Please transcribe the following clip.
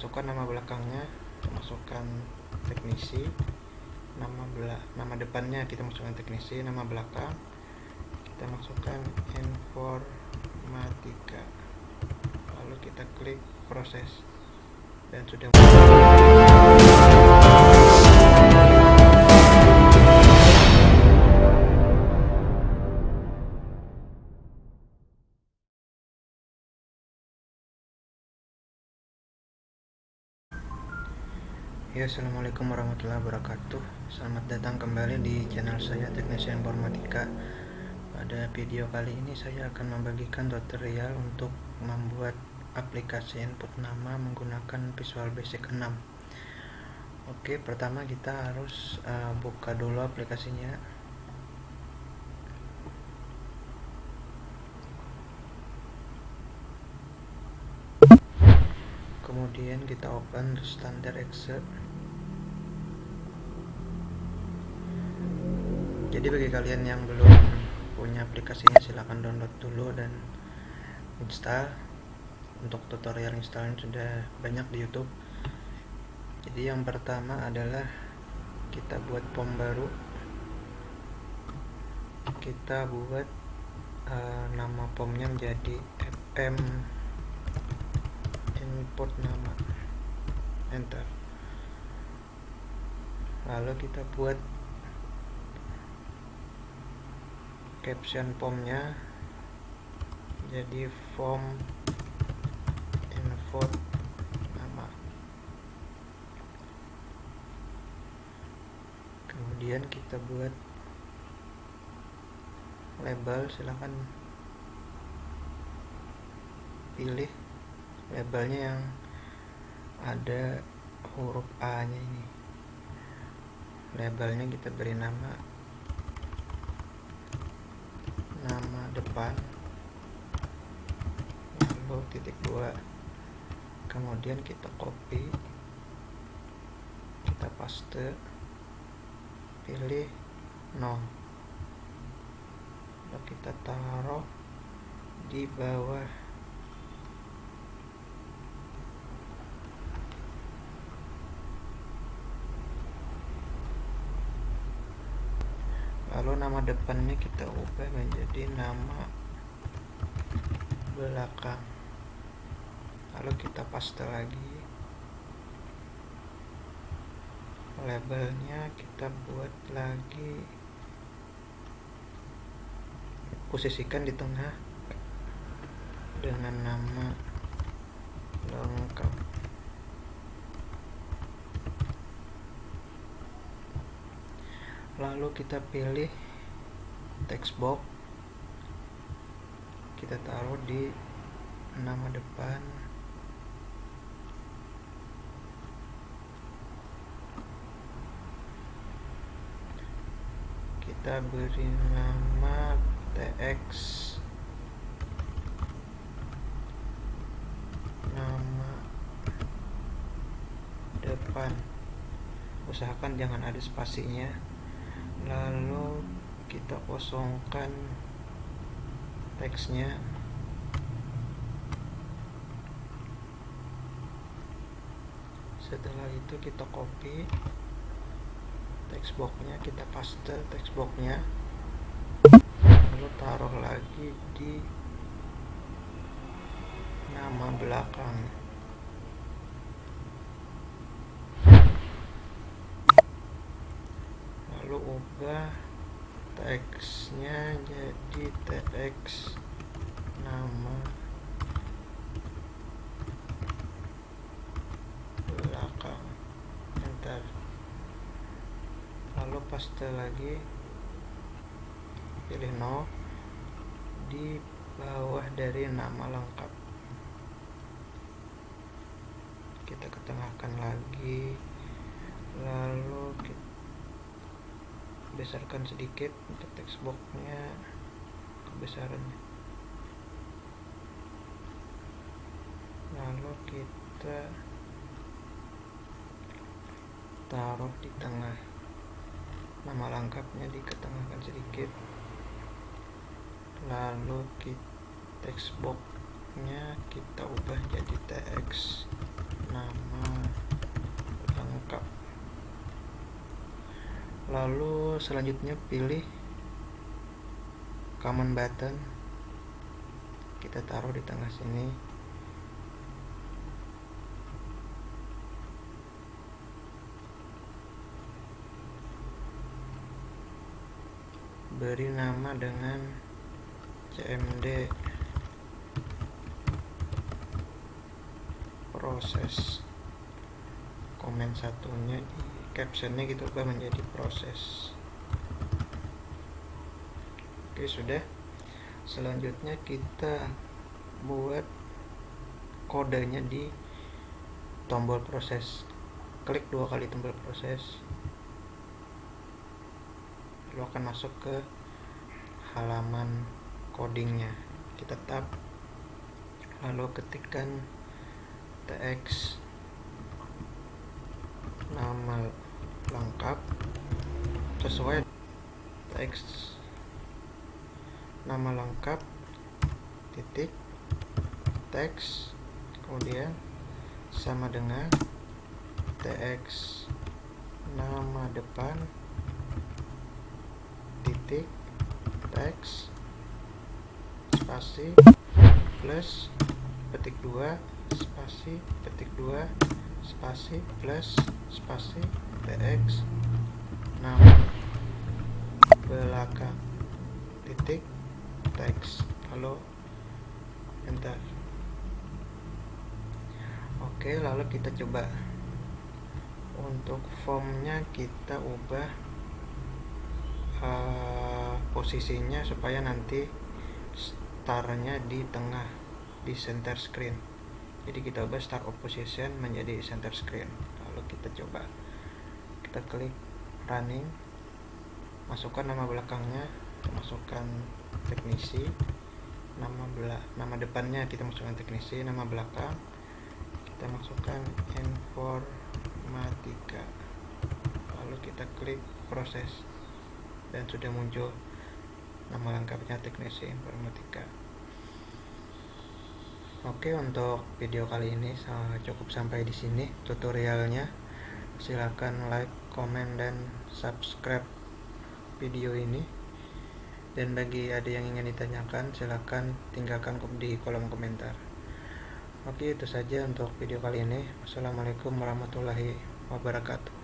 masukkan nama belakangnya, kita masukkan teknisi, nama depannya kita masukkan teknisi, nama belakang kita masukkan informatika, lalu kita klik proses dan sudah. Ya, assalamualaikum warahmatullahi wabarakatuh. Selamat datang kembali di channel saya Teknisi Informatika. Pada video kali ini saya akan membagikan tutorial untuk membuat aplikasi input nama menggunakan Visual Basic 6. Oke, pertama kita harus buka dulu aplikasinya. Kemudian kita open standar exe. Jadi bagi kalian yang belum punya aplikasinya, silahkan download dulu dan install. Untuk tutorial installnya sudah banyak di YouTube. Jadi yang pertama adalah kita buat form baru. Kita buat nama formnya menjadi fm input nama, enter. Lalu kita buat caption formnya jadi form input nama. Kemudian kita buat label, silahkan pilih labelnya yang ada huruf A nya ini. Labelnya kita beri nama depan, lalu titik 2, kemudian kita copy, kita paste, pilih 0, lalu kita taruh di bawah. Lalu nama depannya kita ubah menjadi nama belakang, lalu kita paste lagi. Labelnya kita buat lagi, posisikan di tengah dengan nama lengkap. Lalu kita pilih text box, kita taruh di nama depan. Kita beri nama tx nama depan, usahakan jangan ada spasinya. Lalu kita kosongkan teksnya. Setelah itu kita copy text boxnya, kita paste text boxnya, lalu taruh lagi di nama belakang. Lalu ubah teksnya jadi tx nama belakang, enter. Lalu paste lagi, pilih 0 di bawah dari nama lengkap. Kita ketengahkan lagi, lalu kita besarkan sedikit untuk text boxnya, kebesarannya. Lalu kita taruh di tengah, nama lengkapnya diketengahkan sedikit. Lalu text boxnya kita ubah jadi tx nama Lalu selanjutnya pilih command button, kita taruh di tengah sini. Beri nama dengan cmd proses. Komen satunya di captionnya kita ubah menjadi proses. Oke, sudah. Selanjutnya kita buat kodenya di tombol proses. Klik 2 kali tombol proses, lalu akan masuk ke halaman codingnya. Kita tab, lalu ketikkan tx nama lengkap sesuai teks nama lengkap titik teks, kemudian sama dengan tx nama depan titik teks spasi plus petik 2 spasi petik 2 spasi plus spasi tx nama belakang titik teks, lalu enter. Oke, lalu kita coba untuk formnya kita ubah posisinya supaya nanti startnya di tengah, di center screen. Jadi kita ubah start of position menjadi center screen. Lalu kita coba, kita klik running, masukkan nama belakangnya, masukkan teknisi, nama depannya kita masukkan teknisi, nama belakang kita masukkan informatika, lalu kita klik proses dan sudah muncul nama lengkapnya teknisi informatika. Oke, untuk video kali ini cukup sampai di sini tutorialnya. Silakan like, komen, dan subscribe video ini. Dan bagi ada yang ingin ditanyakan, silakan tinggalkan di kolom komentar. Oke, itu saja untuk video kali ini. Wassalamualaikum warahmatullahi wabarakatuh.